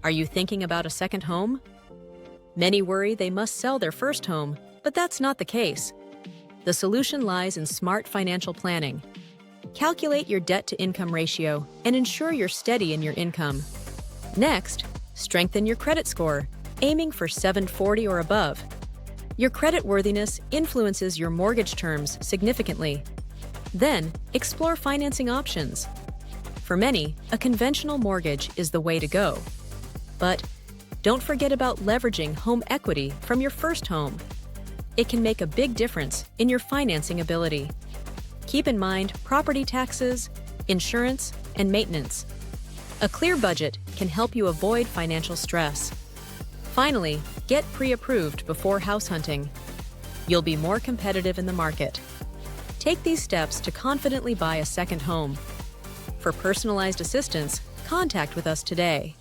Are you thinking about a second home? Many worry they must sell their first home, but that's not the case. The solution lies in smart financial planning. Calculate your debt-to-income ratio and ensure you're steady in your income. Next, strengthen your credit score, aiming for 740 or above. Your creditworthiness influences your mortgage terms significantly. Then, explore financing options. For many, a conventional mortgage is the way to go. But don't forget about leveraging home equity from your first home. It can make a big difference in your financing ability. Keep in mind property taxes, insurance, and maintenance. A clear budget can help you avoid financial stress. Finally, get pre-approved before house hunting. You'll be more competitive in the market. Take these steps to confidently buy a second home. For personalized assistance, contact with us today.